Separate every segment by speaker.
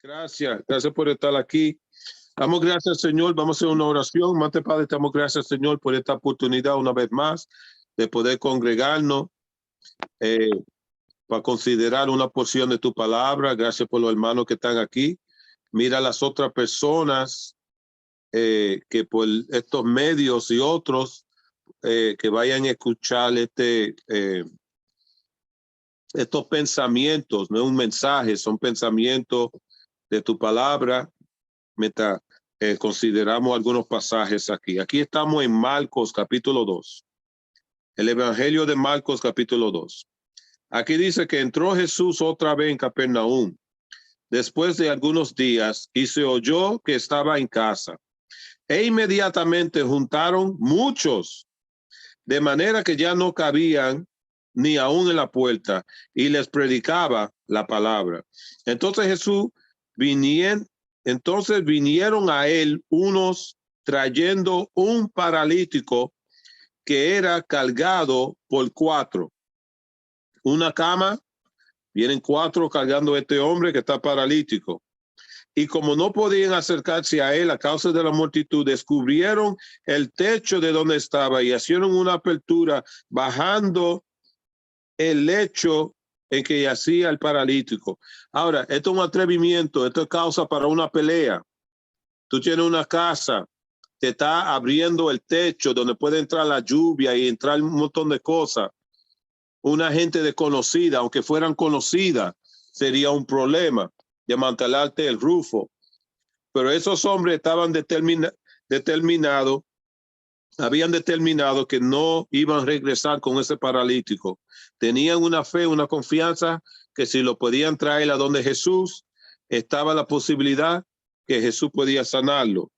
Speaker 1: Gracias por estar aquí. Damos gracias, Señor. Vamos a hacer una oración. Mate, Padre, damos gracias, Señor, por esta oportunidad una vez más de poder congregarnos para considerar una porción de tu palabra. Gracias por los hermanos que están aquí. Mira a las otras personas que por estos medios y otros que vayan a escuchar estos pensamientos. No es un mensaje, son pensamientos de tu palabra. Mientras consideramos algunos pasajes aquí. Aquí estamos en Marcos capítulo 2. El Evangelio de Marcos capítulo 2. Aquí dice que entró Jesús otra vez en Capernaum después de algunos días y se oyó que estaba en casa. E inmediatamente juntaron muchos, de manera que ya no cabían ni aún en la puerta, y les predicaba la palabra. Entonces vinieron a él unos trayendo un paralítico que era cargado por 4. Una cama, vienen 4 cargando a este hombre que está paralítico. Y como no podían acercarse a él a causa de la multitud, descubrieron el techo de donde estaba y hicieron una apertura bajando el lecho en que yacía el paralítico. Ahora, esto es un atrevimiento, esto es causa para una pelea. Tú tienes una casa, te está abriendo el techo donde puede entrar la lluvia y entrar un montón de cosas. Una gente desconocida, aunque fueran conocidas, sería un problema desmantelarte el rufo. Pero esos hombres estaban determinados, habían determinado que no iban a regresar con ese paralítico. Tenían una fe, una confianza que si lo podían traer a donde Jesús, estaba la posibilidad que Jesús podía sanarlo.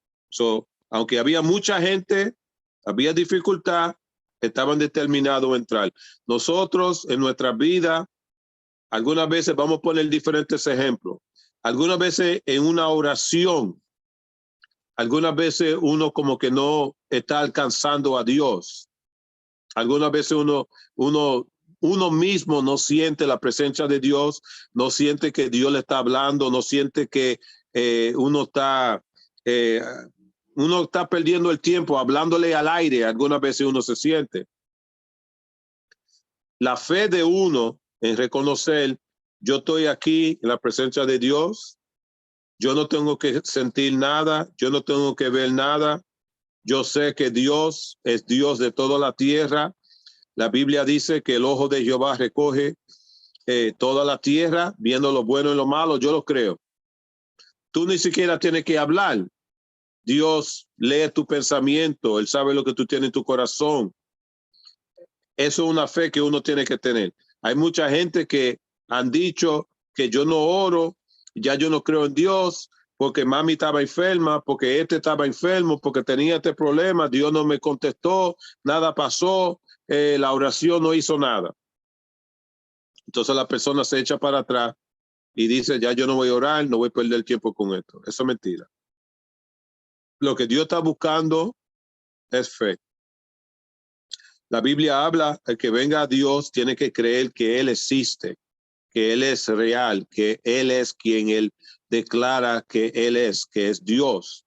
Speaker 1: Aunque había mucha gente, había dificultad, estaban determinados a entrar. Nosotros en nuestra vida, algunas veces vamos a poner diferentes ejemplos. Algunas veces en una oración, algunas veces uno como que no está alcanzando a Dios. Algunas veces uno mismo no siente la presencia de Dios, no siente que Dios le está hablando, no siente que uno está perdiendo el tiempo hablándole al aire. Algunas veces uno se siente. La fe de uno en reconocer, yo estoy aquí en la presencia de Dios, yo no tengo que sentir nada, yo no tengo que ver nada. Yo sé que Dios es Dios de toda la tierra. La Biblia dice que el ojo de Jehová recoge toda la tierra, viendo lo bueno y lo malo. Yo lo creo. Tú ni siquiera tienes que hablar. Dios lee tu pensamiento. Él sabe lo que tú tienes en tu corazón. Eso es una fe que uno tiene que tener. Hay mucha gente que han dicho que yo no oro, ya yo no creo en Dios, porque mami estaba enferma, porque este estaba enfermo, porque tenía este problema, Dios no me contestó, nada pasó, la oración no hizo nada. Entonces la persona se echa para atrás y dice, ya yo no voy a orar, no voy a perder tiempo con esto. Eso es mentira. Lo que Dios está buscando es fe. La Biblia habla de que venga a Dios, tiene que creer que Él existe, que Él es real, que Él es quien Él declara que Él es, que es Dios.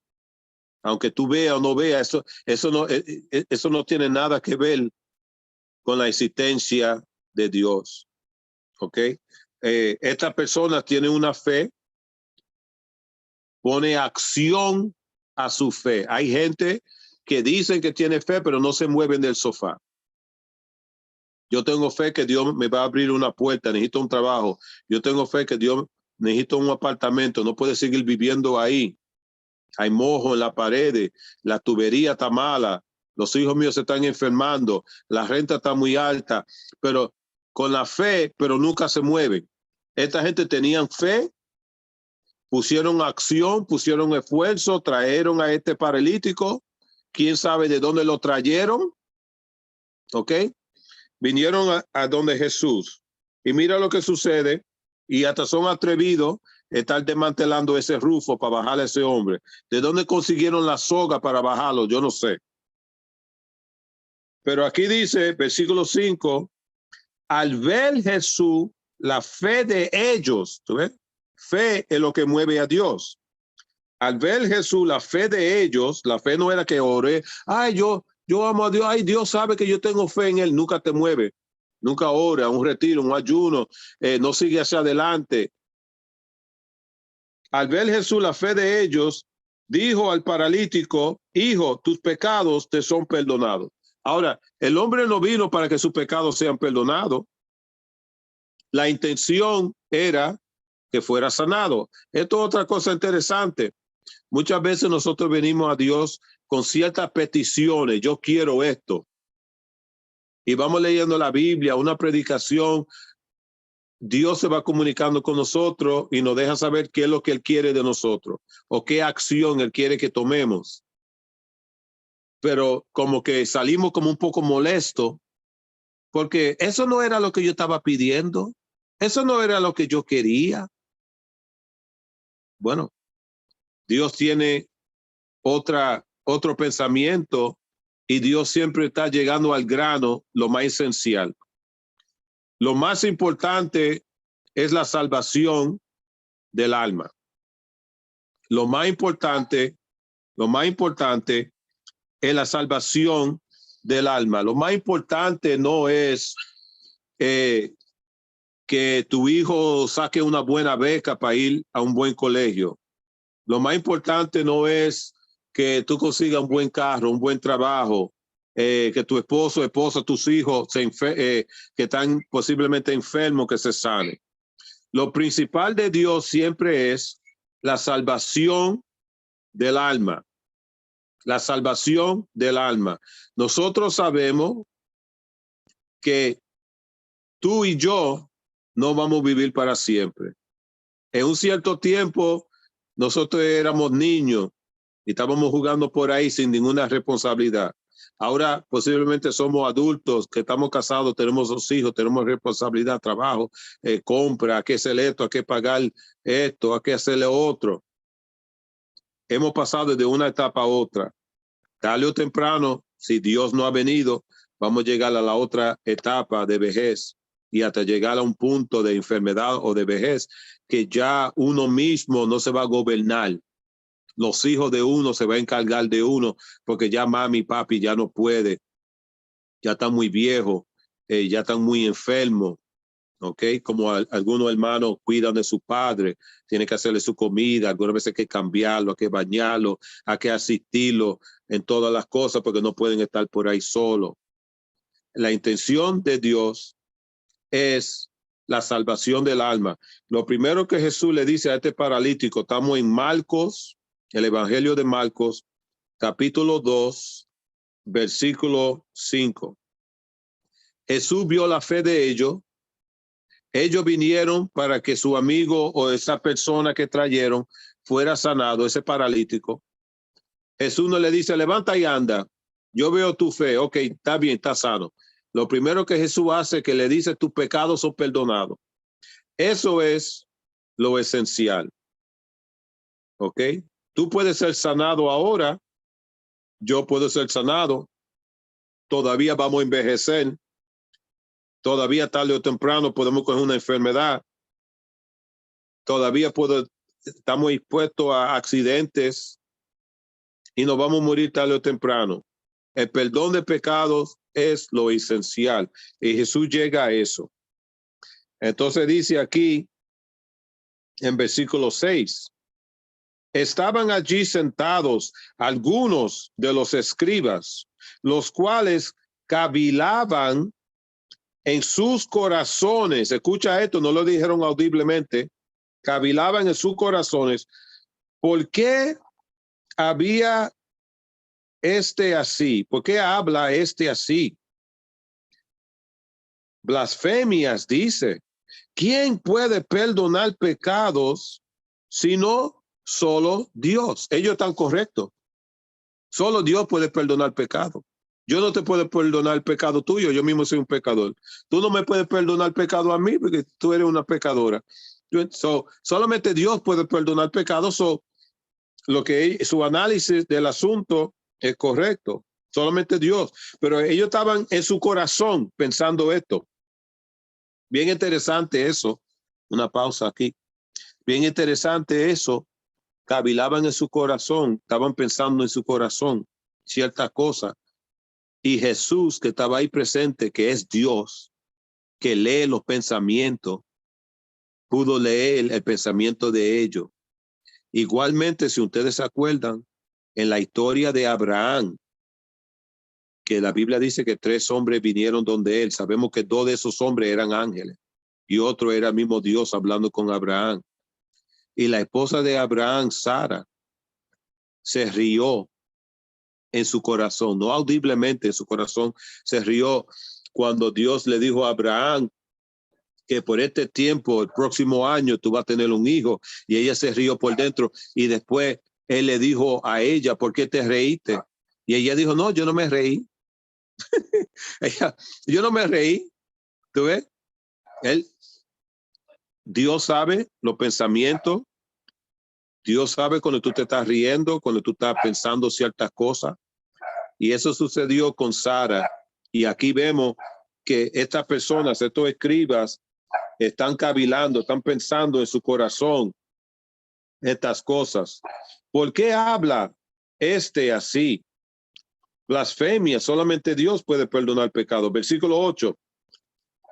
Speaker 1: Aunque tú veas o no veas, eso no tiene nada que ver con la existencia de Dios. ¿Ok? Esta persona tiene una fe, pone acción a su fe. Hay gente que dicen que tiene fe, pero no se mueven del sofá. Yo tengo fe que Dios me va a abrir una puerta, necesito un trabajo. Yo tengo fe que Dios necesita un apartamento, no puede seguir viviendo ahí. Hay mojo en la pared, la tubería está mala, los hijos míos se están enfermando, la renta está muy alta, pero con la fe, pero nunca se mueven. Esta gente tenían fe, pusieron acción, pusieron esfuerzo, trajeron a este paralítico, quién sabe de dónde lo trajeron, ¿ok? Vinieron a donde Jesús y mira lo que sucede y hasta son atrevidos estar desmantelando ese rufo para bajar a ese hombre. ¿De dónde consiguieron la soga para bajarlo? Yo no sé. Pero aquí dice, versículo 5, al ver Jesús la fe de ellos, ¿tú ves? Fe es lo que mueve a Dios. Al ver Jesús, la fe de ellos, la fe no era que oré, ay, yo amo a Dios, ay, Dios sabe que yo tengo fe en él, nunca te mueve, nunca ora, un retiro, un ayuno, no sigue hacia adelante. Al ver Jesús, la fe de ellos, dijo al paralítico, hijo, tus pecados te son perdonados. Ahora, el hombre no vino para que sus pecados sean perdonados. La intención era que fuera sanado. Esto es otra cosa interesante. Muchas veces nosotros venimos a Dios con ciertas peticiones. Yo quiero esto. Y vamos leyendo la Biblia, una predicación. Dios se va comunicando con nosotros y nos deja saber qué es lo que Él quiere de nosotros o qué acción Él quiere que tomemos. Pero como que salimos como un poco molestos porque eso no era lo que yo estaba pidiendo. Eso no era lo que yo quería. Bueno, Dios tiene otro pensamiento y Dios siempre está llegando al grano, lo más esencial. Lo más importante es la salvación del alma. Lo más importante es la salvación del alma. Lo más importante no es que tu hijo saque una buena beca para ir a un buen colegio. Lo más importante no es que tú consigas un buen carro, un buen trabajo, que tu esposo, esposa, tus hijos que están posiblemente enfermos, que se sanen. Lo principal de Dios siempre es la salvación del alma. La salvación del alma. Nosotros sabemos que tú y yo no vamos a vivir para siempre. En un cierto tiempo, nosotros éramos niños y estábamos jugando por ahí sin ninguna responsabilidad. Ahora posiblemente somos adultos que estamos casados, tenemos 2 hijos, tenemos responsabilidad, trabajo, compra, hay que hacer esto, hay que pagar esto, hay que hacerle otro. Hemos pasado de una etapa a otra. Tarde o temprano, si Dios no ha venido, vamos a llegar a la otra etapa de vejez y hasta llegar a un punto de enfermedad o de vejez que ya uno mismo no se va a gobernar. Los hijos de uno se va a encargar de uno porque ya mami y papi ya no puede, ya están muy viejos, ya están muy enfermos, ¿ok? Como algunos hermanos cuidan de su padre, tienen que hacerle su comida, algunas veces hay que cambiarlo, hay que bañarlo, hay que asistirlo en todas las cosas porque no pueden estar por ahí solos. La intención de Dios es la salvación del alma. Lo primero que Jesús le dice a este paralítico, estamos en Marcos, el Evangelio de Marcos, capítulo 2, versículo 5. Jesús vio la fe de ellos. Ellos vinieron para que su amigo o esa persona que trajeron fuera sanado, ese paralítico. Jesús no le dice, levanta y anda. Yo veo tu fe. Ok, está bien, está sano. Lo primero que Jesús hace es que le dice, tus pecados son perdonados. Eso es lo esencial. Ok. Tú puedes ser sanado ahora. Yo puedo ser sanado. Todavía vamos a envejecer. Todavía tarde o temprano podemos coger una enfermedad. Todavía estamos expuestos a accidentes y nos vamos a morir tarde o temprano. El perdón de pecados es lo esencial y Jesús llega a eso. Entonces dice aquí en versículo 6, estaban allí sentados algunos de los escribas, los cuales cavilaban en sus corazones. Escucha esto, no lo dijeron audiblemente, cavilaban en sus corazones. ¿Por qué había así? ¿Por qué habla así? Blasfemias, dice. ¿Quién puede perdonar pecados sino solo Dios? Ellos están correctos. Solo Dios puede perdonar pecado. Yo no te puedo perdonar el pecado tuyo, yo mismo soy un pecador. Tú no me puedes perdonar pecado a mí porque tú eres una pecadora. Solamente Dios puede perdonar pecados. Su análisis del asunto es correcto. Solamente Dios. Pero ellos estaban en su corazón pensando esto. Bien interesante eso. Una pausa aquí. Bien interesante eso. Cavilaban en su corazón, estaban pensando en su corazón ciertas cosas. Y Jesús, que estaba ahí presente, que es Dios, que lee los pensamientos, pudo leer el pensamiento de ellos. Igualmente, si ustedes se acuerdan, en la historia de Abraham, que la Biblia dice que 3 hombres vinieron donde él, sabemos que 2 de esos hombres eran ángeles y otro era el mismo Dios hablando con Abraham. Y la esposa de Abraham, Sara, se rió en su corazón, no audiblemente en su corazón, se rió cuando Dios le dijo a Abraham que por este tiempo, el próximo año, tú vas a tener un hijo, y ella se rió por dentro, y después él le dijo a ella, ¿por qué te reíste? Y ella dijo, no, yo no me reí. Yo no me reí. ¿Tú ves? Dios sabe los pensamientos, Dios sabe cuando tú te estás riendo, cuando tú estás pensando ciertas cosas, y eso sucedió con Sara, y aquí vemos que estas personas, estos escribas, están cavilando, están pensando en su corazón estas cosas. ¿Por qué habla así? Blasfemia, solamente Dios puede perdonar pecado. Versículo 8.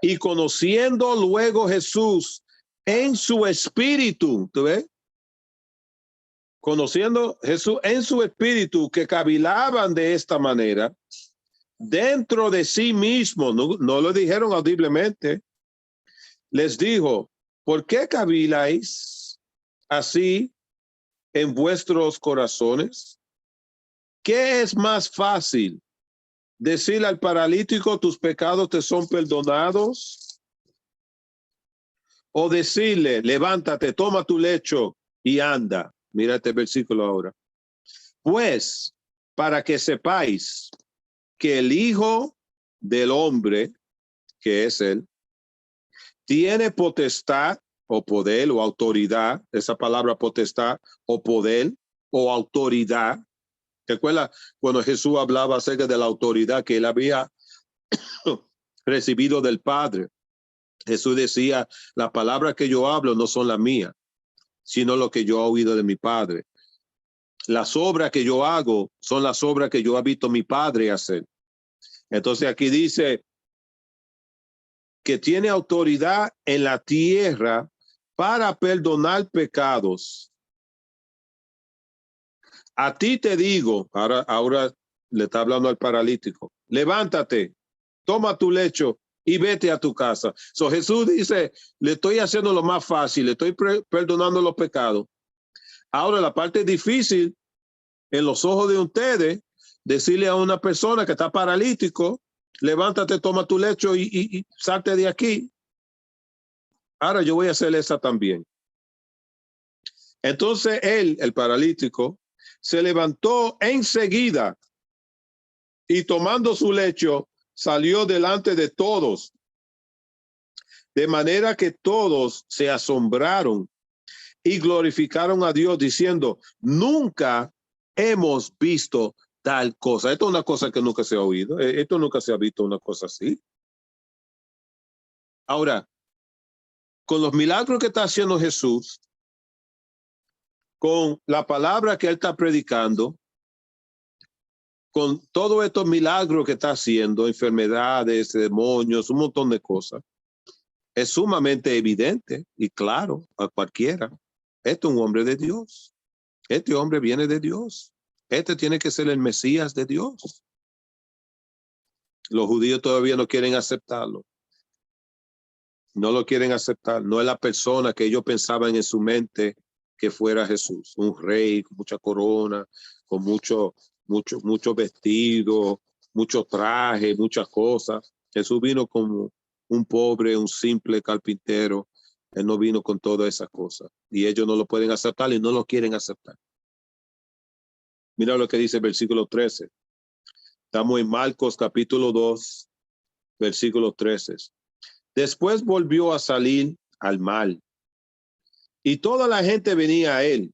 Speaker 1: Y conociendo luego Jesús en su espíritu, ¿tú ves? Conociendo Jesús en su espíritu, que cavilaban de esta manera, dentro de sí mismo, no lo dijeron audiblemente, les dijo, ¿por qué caviláis así en vuestros corazones? ¿Qué es más fácil? ¿Decirle al paralítico, tus pecados te son perdonados? ¿O decirle, levántate, toma tu lecho y anda? Mira este versículo ahora. Pues, para que sepáis que el Hijo del Hombre, que es Él, tiene potestad o poder o autoridad, esa palabra potestad o poder o autoridad. ¿Te acuerdas cuando Jesús hablaba acerca de la autoridad que él había recibido del Padre? Jesús decía, las palabras que yo hablo no son las mías, sino lo que yo he oído de mi Padre. Las obras que yo hago son las obras que yo he visto mi Padre hacer. Entonces aquí dice que tiene autoridad en la tierra para perdonar pecados. A ti te digo, ahora le está hablando al paralítico, levántate, toma tu lecho y vete a tu casa. So Jesús dice, le estoy haciendo lo más fácil, le estoy perdonando los pecados. Ahora la parte difícil en los ojos de ustedes, decirle a una persona que está paralítico, levántate, toma tu lecho y salte de aquí. Ahora yo voy a hacer esa también. Entonces él, el paralítico, se levantó enseguida y tomando su lecho salió delante de todos, de manera que todos se asombraron y glorificaron a Dios diciendo, nunca hemos visto tal cosa. Esto es una cosa que nunca se ha oído, esto nunca se ha visto una cosa así. Ahora, con los milagros que está haciendo Jesús, con la palabra que él está predicando, con todos estos milagros que está haciendo, enfermedades, demonios, un montón de cosas, es sumamente evidente y claro a cualquiera. Este es un hombre de Dios. Este hombre viene de Dios. Este tiene que ser el Mesías de Dios. Los judíos todavía no quieren aceptarlo. No lo quieren aceptar. No es la persona que ellos pensaban en su mente que fuera Jesús. Un rey con mucha corona, con mucho vestido, mucho traje, muchas cosas. Jesús vino como un pobre, un simple carpintero. Él no vino con todas esas cosas. Y ellos no lo pueden aceptar y no lo quieren aceptar. Mira lo que dice el versículo 13. Estamos en Marcos capítulo 2, versículo 13. Después volvió a salir al mar y toda la gente venía a él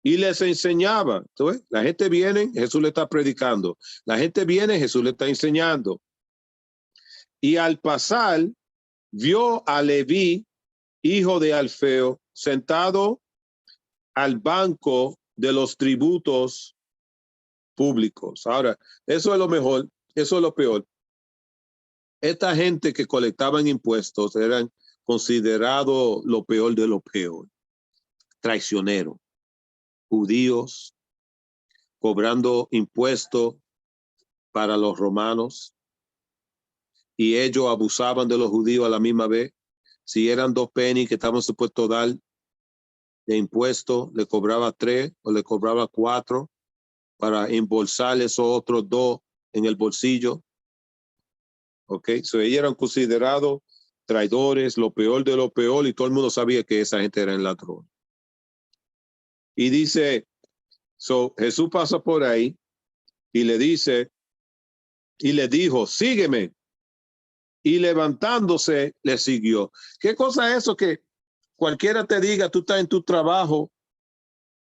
Speaker 1: y les enseñaba. ¿Tú ves? La gente viene, Jesús le está predicando. La gente viene, Jesús le está enseñando. Y al pasar, vio a Leví, hijo de Alfeo, sentado al banco de los tributos públicos. Ahora, eso es lo mejor, eso es lo peor. Esta gente que colectaban impuestos eran considerados lo peor de lo peor. Traicioneros, judíos, cobrando impuestos para los romanos, y ellos abusaban de los judíos a la misma vez. Si eran 2 pennies que estaban supuestos a dar de impuestos, le cobraba 3 o le cobraba 4 para embolsar esos otros 2 en el bolsillo. Ok, so ellos eran considerados traidores, lo peor de lo peor, y todo el mundo sabía que esa gente era ladrón. Y dice, Jesús pasa por ahí y le dice, y le dijo, sígueme. Y levantándose, le siguió. ¿Qué cosa es eso que cualquiera te diga, tú estás en tu trabajo,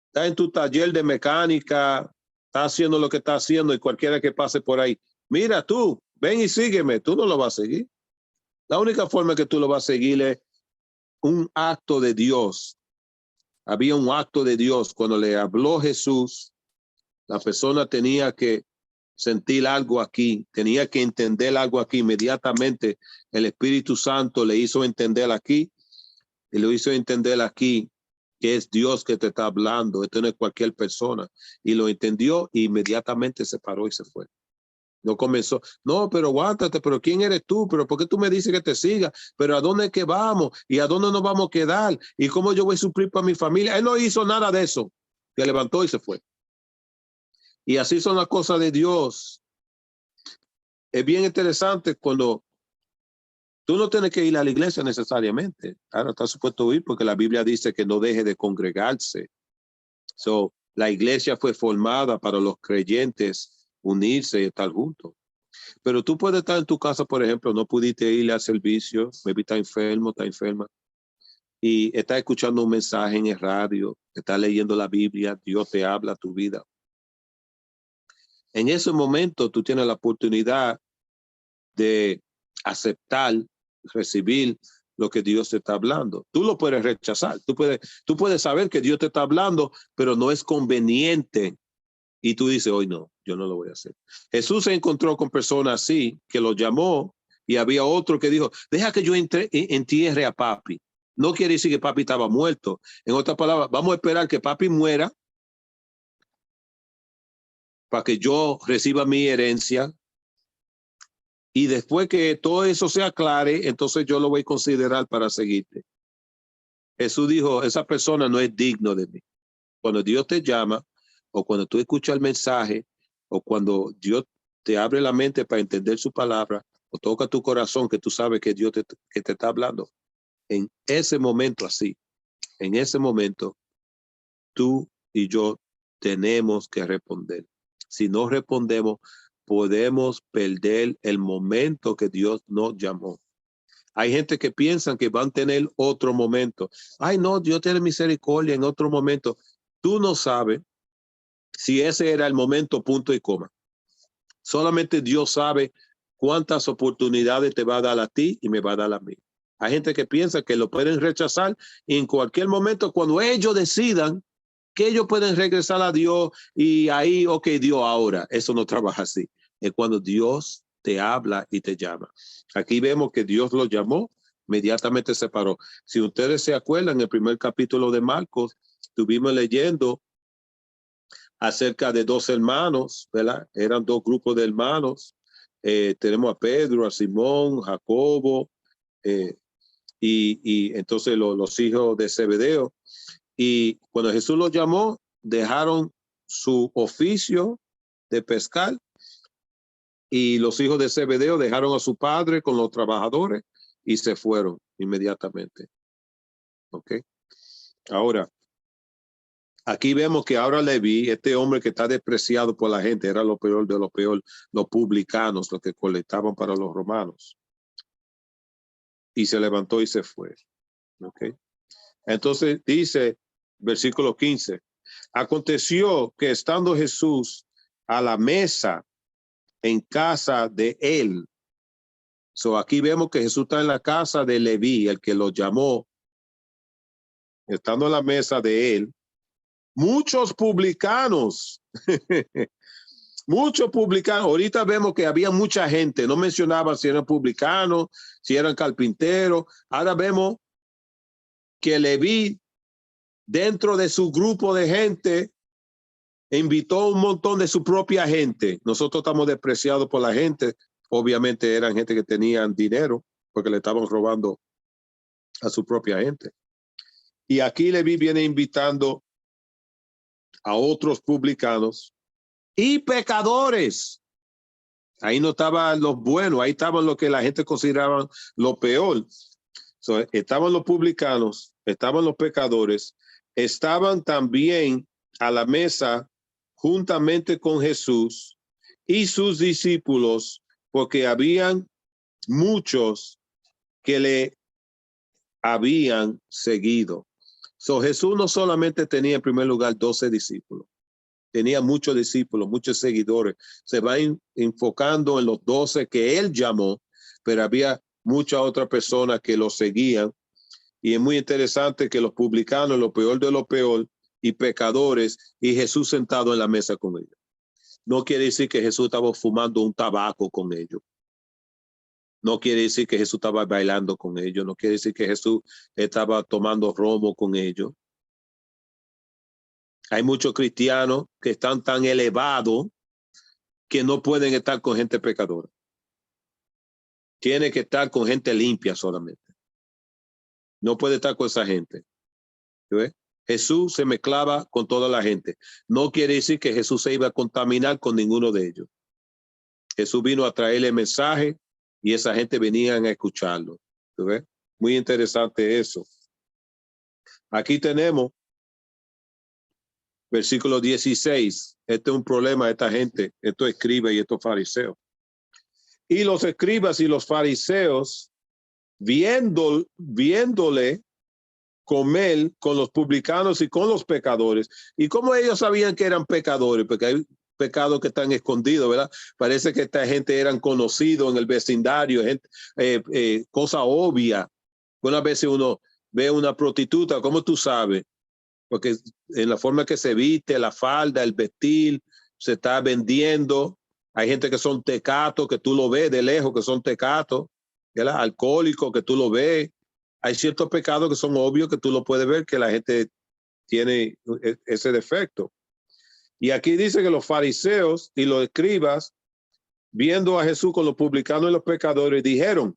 Speaker 1: estás en tu taller de mecánica, estás haciendo lo que estás haciendo, y cualquiera que pase por ahí, mira tú, ven y sígueme, tú no lo vas a seguir. La única forma que tú lo vas a seguir es un acto de Dios. Había un acto de Dios. Cuando le habló Jesús, la persona tenía que sentir algo aquí, tenía que entender algo aquí. Inmediatamente el Espíritu Santo le hizo entender aquí, y lo hizo entender aquí que es Dios que te está hablando. Esto no es cualquier persona. Y lo entendió e inmediatamente se paró y se fue. No comenzó, no, pero aguántate, pero ¿quién eres tú? ¿Pero por qué tú me dices que te siga? ¿Pero a dónde es que vamos? ¿Y a dónde nos vamos a quedar? ¿Y cómo yo voy a suplir para mi familia? Él no hizo nada de eso. Se levantó y se fue. Y así son las cosas de Dios. Es bien interesante cuando tú no tienes que ir a la iglesia necesariamente. Ahora estás supuesto a ir porque la Biblia dice que no deje de congregarse. La iglesia fue formada para los creyentes unirse y estar juntos. Pero tú puedes estar en tu casa, por ejemplo, no pudiste ir al servicio, maybe está enfermo, está enferma, y estás escuchando un mensaje en el radio, estás leyendo la Biblia, Dios te habla a tu vida. En ese momento tú tienes la oportunidad de aceptar, recibir lo que Dios te está hablando. Tú lo puedes rechazar, tú puedes saber que Dios te está hablando, pero no es conveniente. Y tú dices, hoy no, yo no lo voy a hacer. Jesús se encontró con personas así, que lo llamó, y había otro que dijo, deja que yo entierre a papi. No quiere decir que papi estaba muerto. En otras palabras, vamos a esperar que papi muera para que yo reciba mi herencia. Y después que todo eso se aclare, entonces yo lo voy a considerar para seguirte. Jesús dijo, esa persona no es digno de mí. Cuando Dios te llama, o cuando tú escuchas el mensaje, o cuando Dios te abre la mente para entender su palabra, o toca tu corazón que tú sabes que Dios que te está hablando, en ese momento así, en ese momento, tú y yo tenemos que responder. Si no respondemos, podemos perder el momento que Dios nos llamó. Hay gente que piensan que van a tener otro momento. Ay, no, Dios tiene misericordia en otro momento. Tú no sabes si ese era el momento, punto y coma. Solamente Dios sabe cuántas oportunidades te va a dar a ti y me va a dar a mí. Hay gente que piensa que lo pueden rechazar y en cualquier momento, cuando ellos decidan que ellos pueden regresar a Dios y ahí, ok, Dios ahora. Eso no trabaja así. Es cuando Dios te habla y te llama. Aquí vemos que Dios lo llamó, inmediatamente se paró. Si ustedes se acuerdan, en el primer capítulo de Marcos, estuvimos leyendo acerca de 2 hermanos, ¿verdad? Eran 2 grupos de hermanos. Tenemos a Pedro, a Simón, Jacobo, y entonces los hijos de Zebedeo. Y cuando Jesús los llamó, dejaron su oficio de pescar, y los hijos de Zebedeo dejaron a su padre con los trabajadores y se fueron inmediatamente. ¿Ok? Ahora, aquí vemos que ahora Leví, este hombre que está despreciado por la gente, era lo peor de lo peor, los publicanos, los que colectaban para los romanos. Y se levantó y se fue. ¿Ok? Entonces dice, versículo 15, aconteció que estando Jesús a la mesa en casa de él. Aquí vemos que Jesús está en la casa de Leví, el que lo llamó, estando en la mesa de él, muchos publicanos, muchos publicanos. Ahorita vemos que había mucha gente, no mencionaba si eran publicanos, si eran carpinteros. Ahora vemos que Leví, dentro de su grupo de gente, invitó un montón de su propia gente. Nosotros estamos despreciados por la gente. Obviamente eran gente que tenían dinero porque le estaban robando a su propia gente. Y aquí Leví viene invitando a otros publicanos y pecadores. Ahí no estaban los buenos, ahí estaban lo que la gente consideraba lo peor. So, estaban los publicanos, estaban los pecadores, estaban también a la mesa juntamente con Jesús y sus discípulos, porque habían muchos que le habían seguido. So, Jesús no solamente tenía en primer lugar 12 discípulos, tenía muchos discípulos, muchos seguidores. Se va enfocando en los 12 que él llamó, pero había muchas otras personas que lo seguían. Y es muy interesante que los publicanos, lo peor de lo peor, y pecadores, y Jesús sentado en la mesa con ellos. No quiere decir que Jesús estaba fumando un tabaco con ellos. No quiere decir que Jesús estaba bailando con ellos. No quiere decir que Jesús estaba tomando romo con ellos. Hay muchos cristianos que están tan elevados que no pueden estar con gente pecadora. Tiene que estar con gente limpia solamente. No puede estar con esa gente. ¿Ves? Jesús se mezclaba con toda la gente. No quiere decir que Jesús se iba a contaminar con ninguno de ellos. Jesús vino a traerle mensaje y esa gente venían a escucharlo. ¿Ves? Muy interesante eso. Aquí tenemos versículo 16. Este es un problema de esta gente, estos escribas y estos fariseos. Y los escribas y los fariseos, viéndole comer con los publicanos y con los pecadores. ¿Y cómo ellos sabían que eran pecadores? Porque hay pecados que están escondidos, ¿verdad? Parece que esta gente eran conocidos en el vecindario, cosa obvia. Una vez uno ve una prostituta, ¿cómo tú sabes? Porque en la forma que se viste, la falda, el vestir, se está vendiendo. Hay gente que son tecatos, que tú lo ves de lejos, que son tecatos, ¿verdad? Alcohólicos, que tú lo ves. Hay ciertos pecados que son obvios, que tú lo puedes ver, que la gente tiene ese defecto. Y aquí dice que los fariseos y los escribas, viendo a Jesús con los publicanos y los pecadores, dijeron,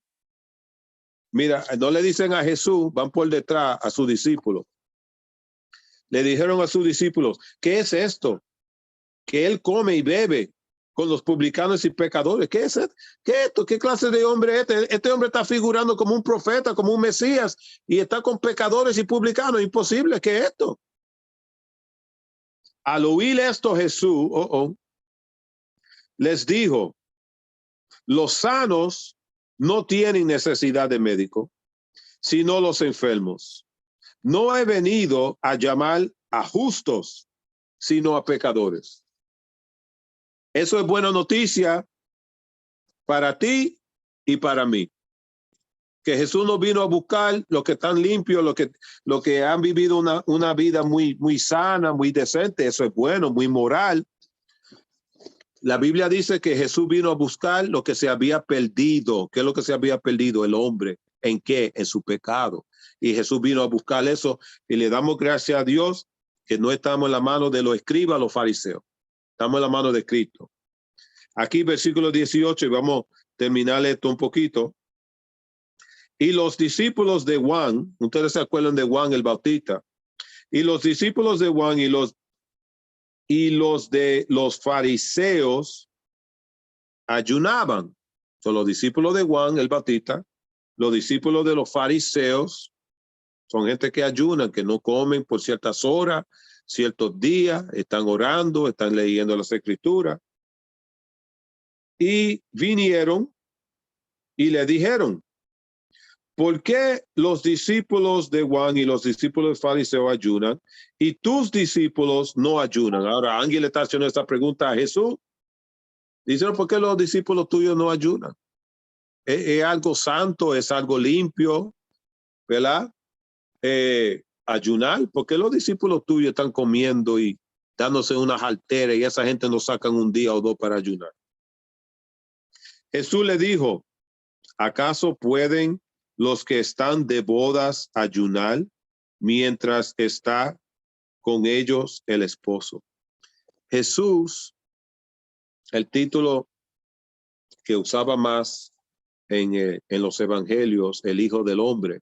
Speaker 1: mira, no le dicen a Jesús, van por detrás a sus discípulos. Le dijeron a sus discípulos, ¿qué es esto? Que él come y bebe con los publicanos y pecadores. ¿Qué es esto? ¿Qué es esto? ¿Qué clase de hombre es este? Este hombre está figurando como un profeta, como un Mesías, y está con pecadores y publicanos. Imposible. ¿Qué es esto? Al oír esto, Jesús les dijo, los sanos no tienen necesidad de médico, sino los enfermos. No he venido a llamar a justos, sino a pecadores. Eso es buena noticia para ti y para mí. Que Jesús no vino a buscar los que están limpios, los que han vivido una vida muy, muy sana, muy decente. Eso es bueno, muy moral. La Biblia dice que Jesús vino a buscar lo que se había perdido. ¿Qué es lo que se había perdido? El hombre. ¿En qué? En su pecado. Y Jesús vino a buscar eso y le damos gracias a Dios que no estamos en la mano de los escribas, los fariseos. Estamos en la mano de Cristo. Aquí versículo 18 y vamos a terminar esto un poquito. Y los discípulos de Juan, ustedes se acuerdan de Juan el Bautista, y los discípulos de Juan y los de los fariseos ayunaban. Son los discípulos de Juan el Bautista, los discípulos de los fariseos, son gente que ayunan, que no comen por ciertas horas, ciertos días, están orando, están leyendo las escrituras. Y vinieron y le dijeron, ¿por qué los discípulos de Juan y los discípulos fariseos ayunan y tus discípulos no ayunan? Ahora, Ángel le está haciendo esta pregunta a Jesús. Dicen, ¿por qué los discípulos tuyos no ayunan? ¿Es algo santo? ¿Es algo limpio? ¿Verdad? ayunar. ¿Por qué los discípulos tuyos están comiendo y dándose unas alteras y esa gente no sacan un día o dos para ayunar? Jesús le dijo, ¿acaso pueden los que están de bodas ayunar mientras está con ellos el esposo? Jesús, el título que usaba más en los evangelios, el Hijo del Hombre.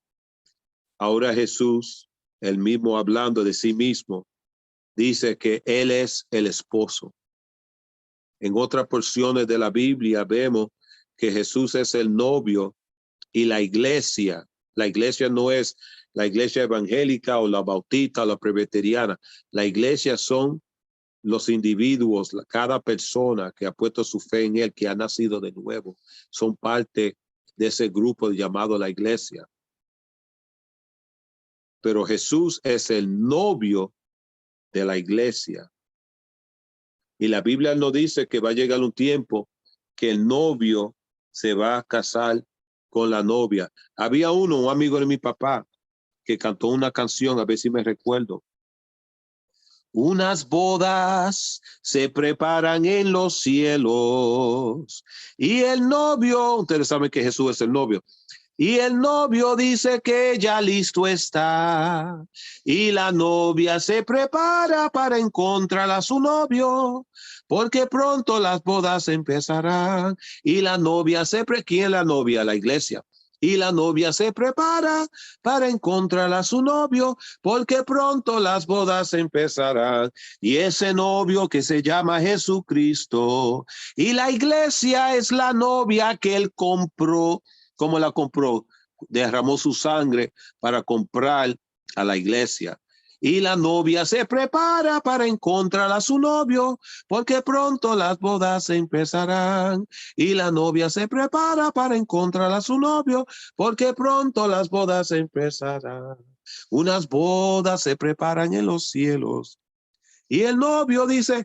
Speaker 1: Ahora Jesús, el mismo hablando de sí mismo, dice que Él es el esposo. En otras porciones de la Biblia vemos que Jesús es el novio y la iglesia no es la iglesia evangélica o la bautista o la presbiteriana. La iglesia son los individuos, cada persona que ha puesto su fe en Él, que ha nacido de nuevo, son parte de ese grupo llamado la iglesia. Pero Jesús es el novio de la iglesia. Y la Biblia nos dice que va a llegar un tiempo que el novio se va a casar con la novia. Había un amigo de mi papá, que cantó una canción, a ver si me recuerdo. Unas bodas se preparan en los cielos y el novio, ustedes saben que Jesús es el novio, y el novio dice que ya listo está y la novia se prepara para encontrar a su novio, porque pronto las bodas empezarán y la novia ¿quién es la novia? La iglesia. Y la novia se prepara para encontrar a su novio, porque pronto las bodas empezarán. Y ese novio que se llama Jesucristo, y la iglesia es la novia que él compró. ¿Cómo la compró? Derramó su sangre para comprar a la iglesia. Y la novia se prepara para encontrar a su novio, porque pronto las bodas empezarán. Y la novia se prepara para encontrar a su novio, porque pronto las bodas empezarán. Unas bodas se preparan en los cielos. Y el novio dice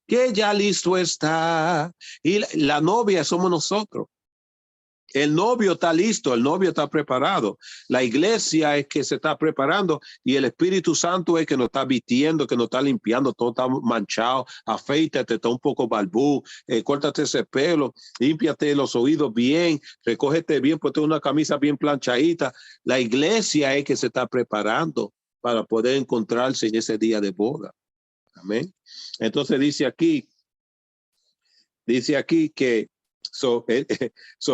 Speaker 1: que ya listo está. Y la novia somos nosotros. El novio está listo, el novio está preparado. La iglesia es que se está preparando y el Espíritu Santo es que nos está vistiendo, que nos está limpiando, todo está manchado. Afeítate, está un poco balbú, córtate ese pelo, límpiate los oídos bien, recógete bien, ponte una camisa bien planchadita. La iglesia es que se está preparando para poder encontrarse en ese día de boda. Amén. Entonces dice aquí que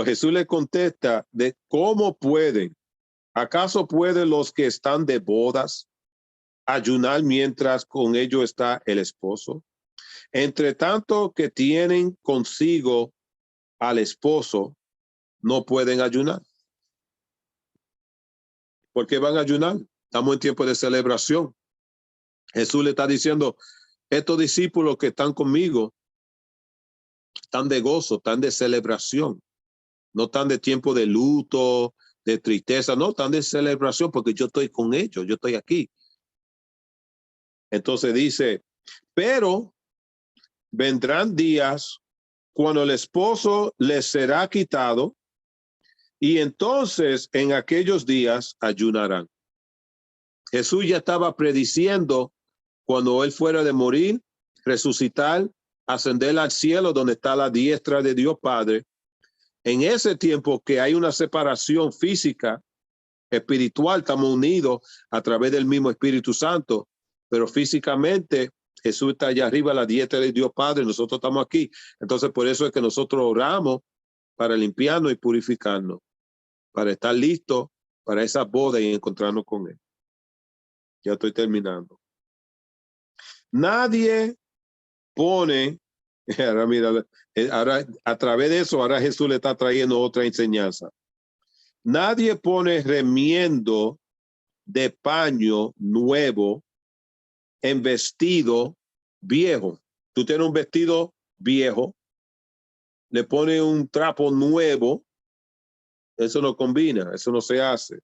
Speaker 1: Jesús le contesta de cómo pueden, ¿acaso pueden los que están de bodas ayunar mientras con ellos está el esposo? Entre tanto que tienen consigo al esposo, no pueden ayunar. ¿Por qué van a ayunar? Estamos en tiempo de celebración. Jesús le está diciendo, estos discípulos que están conmigo, están de gozo, están de celebración. No están de tiempo de luto, de tristeza, no, están de celebración porque yo estoy con ellos, yo estoy aquí. Entonces dice, pero vendrán días cuando el esposo les será quitado y entonces en aquellos días ayunarán. Jesús ya estaba prediciendo cuando él fuera de morir, resucitar, ascender al cielo donde está la diestra de Dios Padre. En ese tiempo que hay una separación física, espiritual, estamos unidos a través del mismo Espíritu Santo, pero físicamente Jesús está allá arriba a la diestra de Dios Padre, nosotros estamos aquí. Entonces por eso es que nosotros oramos para limpiarnos y purificarnos, para estar listos para esa boda y encontrarnos con Él. Ya estoy terminando. Nadie pone, ahora mira, ahora a través de eso, ahora Jesús le está trayendo otra enseñanza. Nadie pone remiendo de paño nuevo en vestido viejo. Tú tienes un vestido viejo, le pones un trapo nuevo, eso no combina, eso no se hace.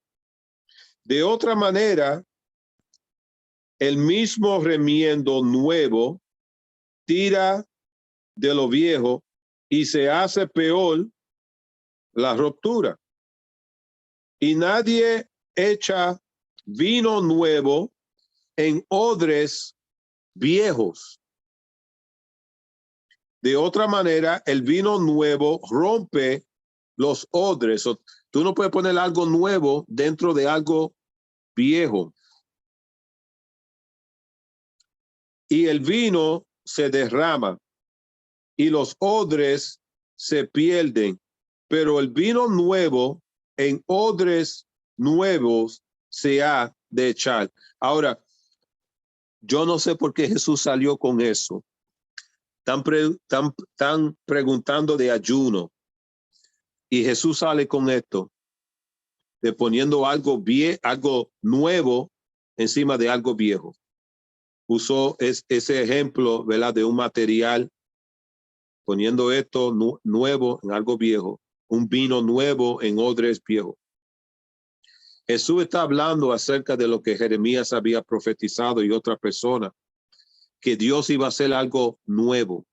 Speaker 1: De otra manera, el mismo remiendo nuevo tira de lo viejo y se hace peor la ruptura. Y nadie echa vino nuevo en odres viejos. De otra manera, el vino nuevo rompe los odres. Tú no puedes poner algo nuevo dentro de algo viejo. Y el vino se derrama y los odres se pierden, pero el vino nuevo en odres nuevos se ha de echar. Ahora, yo no sé por qué Jesús salió con eso. Están preguntando de ayuno. Y Jesús sale con esto, de poniendo algo nuevo encima de algo viejo. Usó ese ejemplo, ¿verdad? De un material, poniendo esto nuevo en algo viejo, un vino nuevo en odres viejos. Jesús está hablando acerca de lo que Jeremías había profetizado y otra persona, que Dios iba a hacer algo nuevo.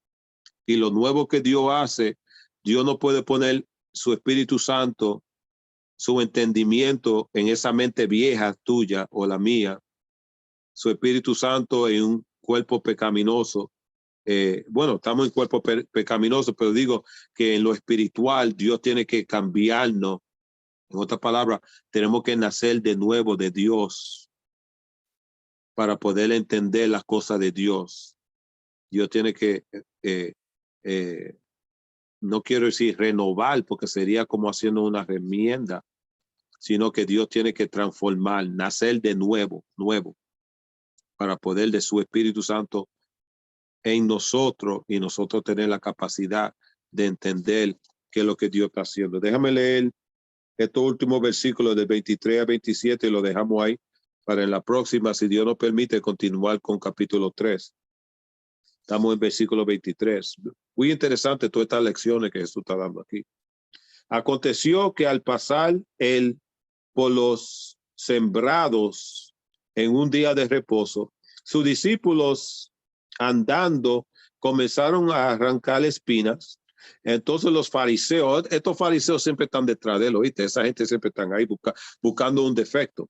Speaker 1: Y lo nuevo que Dios hace, Dios no puede poner su Espíritu Santo, su entendimiento en esa mente vieja tuya o la mía, su Espíritu Santo en un cuerpo pecaminoso. Bueno, estamos en cuerpo pecaminoso, pero digo que en lo espiritual Dios tiene que cambiarnos. En otras palabras, tenemos que nacer de nuevo de Dios para poder entender las cosas de Dios. Dios tiene que, no quiero decir renovar, porque sería como haciendo una remienda, sino que Dios tiene que transformar, nacer de nuevo, para poder de su Espíritu Santo en nosotros y nosotros tener la capacidad de entender qué es lo que Dios está haciendo. Déjame leer estos últimos versículos de 23 a 27 y lo dejamos ahí para en la próxima, si Dios nos permite, continuar con capítulo 3. Estamos en versículo 23. Muy interesante todas estas lecciones que Jesús está dando aquí. Aconteció que al pasar él por los sembrados en un día de reposo, sus discípulos andando comenzaron a arrancar espinas. Entonces los fariseos, estos fariseos siempre están detrás de él, ¿oíste? Esa gente siempre están ahí buscando un defecto.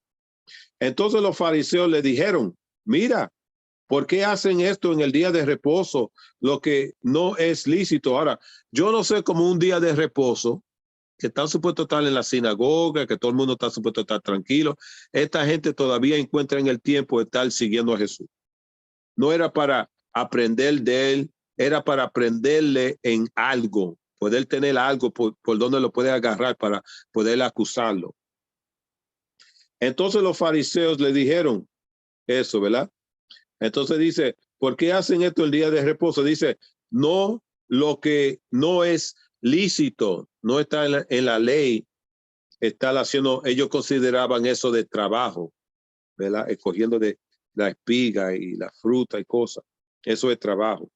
Speaker 1: Entonces los fariseos le dijeron, mira, ¿por qué hacen esto en el día de reposo? Lo que no es lícito. Ahora, yo no sé cómo un día de reposo, que están supuestos a estar en la sinagoga, que todo el mundo está supuesto a estar tranquilo. Esta gente todavía encuentra en el tiempo de estar siguiendo a Jesús. No era para aprender de él, era para aprenderle en algo, poder tener algo por donde lo puede agarrar para poder acusarlo. Entonces los fariseos le dijeron eso, ¿verdad? Entonces dice, ¿por qué hacen esto el día de reposo? Dice, no, lo que no es lícito, no está en la ley, está haciendo, ellos consideraban eso de trabajo, ¿verdad? Escogiendo de la espiga y la fruta y cosas. Eso es trabajo.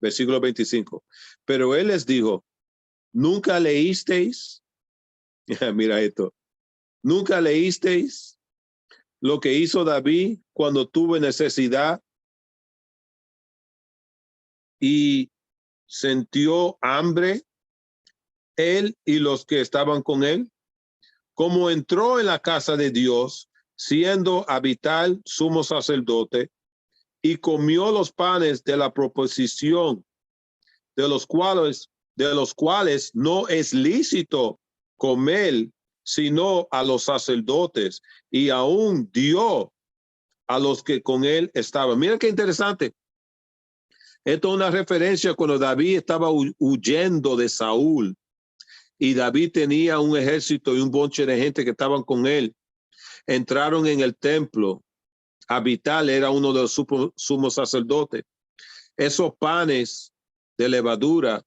Speaker 1: Versículo 25. Pero él les dijo, ¿nunca leísteis? Mira esto. ¿Nunca leísteis lo que hizo David cuando tuvo necesidad y sintió hambre, él y los que estaban con él? Como entró en la casa de Dios, siendo Abital sumo sacerdote, y comió los panes de la proposición, de los cuales no es lícito comer, sino a los sacerdotes, y aún dio a los que con él estaban. Mira qué interesante. Esto es una referencia cuando David estaba huyendo de Saúl, y David tenía un ejército y un bonche de gente que estaban con él. Entraron en el templo. Abital era uno de los sumos sacerdotes. Esos panes de levadura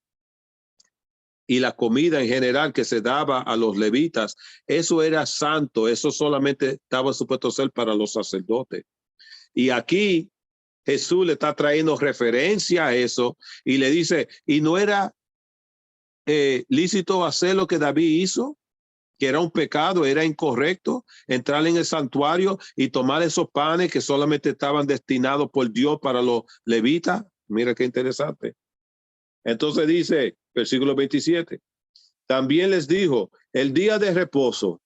Speaker 1: y la comida en general que se daba a los levitas, eso era santo, eso solamente estaba supuesto a ser para los sacerdotes. Y aquí Jesús le está trayendo referencia a eso y le dice, ¿y no era lícito hacer lo que David hizo? Que era un pecado, era incorrecto entrar en el santuario y tomar esos panes que solamente estaban destinados por Dios para los levitas. Mira qué interesante. Entonces dice, versículo 27, también les dijo, el día de reposo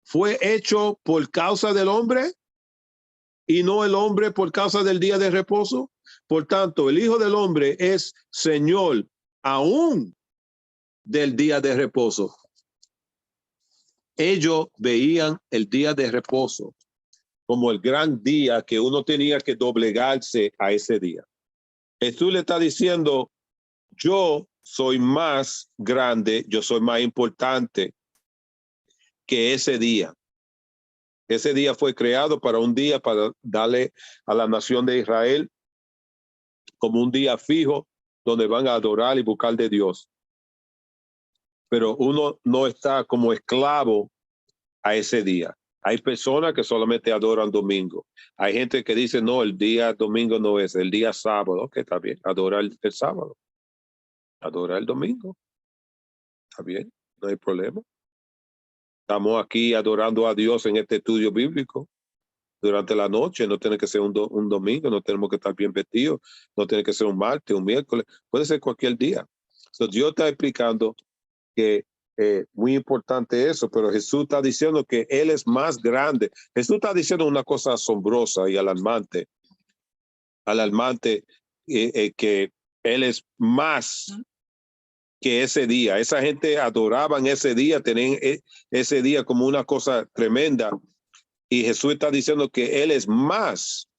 Speaker 1: fue hecho por causa del hombre y no el hombre por causa del día de reposo. Por tanto, el Hijo del Hombre es Señor aún del día de reposo. Ellos veían el día de reposo como el gran día que uno tenía que doblegarse a ese día. Jesús le está diciendo, yo soy más grande, yo soy más importante que ese día. Ese día fue creado para un día, para darle a la nación de Israel como un día fijo donde van a adorar y buscar de Dios. Pero uno no está como esclavo a ese día. Hay personas que solamente adoran domingo. Hay gente que dice, no, el día domingo no es, el día sábado, que está bien, adora el sábado, adora el domingo, está bien, no hay problema. Estamos aquí adorando a Dios en este estudio bíblico durante la noche, no tiene que ser un domingo, no tenemos que estar bien vestidos, no tiene que ser un martes, un miércoles, puede ser cualquier día. So, Dios está explicando que muy importante eso, pero Jesús está diciendo que Él es más grande. Jesús está diciendo una cosa asombrosa y alarmante, que Él es más que ese día. Esa gente adoraban ese día, tenían ese día como una cosa tremenda. Y Jesús está diciendo que Él es más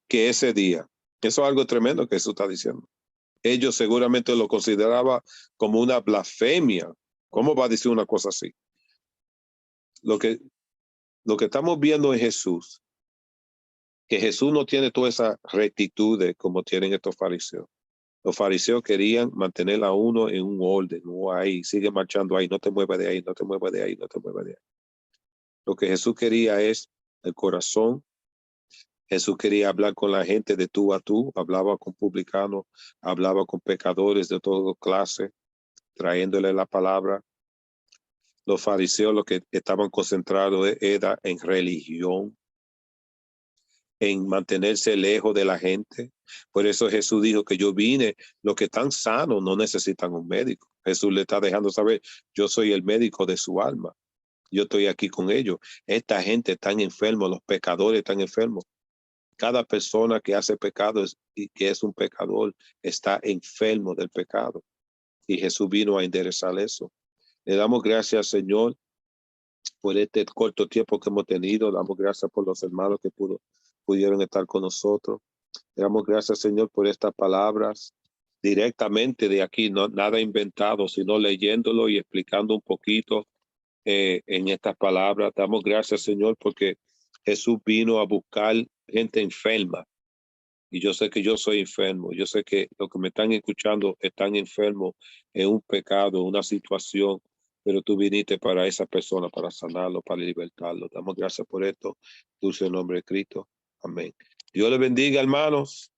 Speaker 1: que ese día. Eso es algo tremendo que Jesús está diciendo. Ellos seguramente lo consideraban como una blasfemia. ¿Cómo va a decir una cosa así? Lo que estamos viendo en Jesús, que Jesús no tiene toda esa rectitud como tienen estos fariseos. Los fariseos querían mantener a uno en un orden, no ahí, sigue marchando ahí, no te muevas de ahí, no te muevas de ahí, no te muevas de ahí. Lo que Jesús quería es el corazón. Jesús quería hablar con la gente de tú a tú, hablaba con publicanos, hablaba con pecadores de toda clase, trayéndole la palabra. Los fariseos lo que estaban concentrados era en religión, en mantenerse lejos de la gente. Por eso Jesús dijo que yo vine, los que están sanos no necesitan un médico. Jesús le está dejando saber, yo soy el médico de su alma. Yo estoy aquí con ellos. Esta gente está enferma, los pecadores están enfermos. Cada persona que hace pecado y que es un pecador está enfermo del pecado. Y Jesús vino a enderezar eso. Le damos gracias, Señor, por este corto tiempo que hemos tenido. Damos gracias por los hermanos que pudieron estar con nosotros. Le damos gracias, Señor, por estas palabras directamente de aquí, no nada inventado, sino leyéndolo y explicando un poquito en estas palabras. Damos gracias, Señor, porque Jesús vino a buscar gente enferma. Y yo sé que yo soy enfermo. Yo sé que los que me están escuchando están enfermos en un pecado, en una situación, pero tú viniste para esa persona, para sanarlo, para libertarlo. Damos gracias por esto. Dulce nombre de Cristo. Amén. Dios les bendiga, hermanos.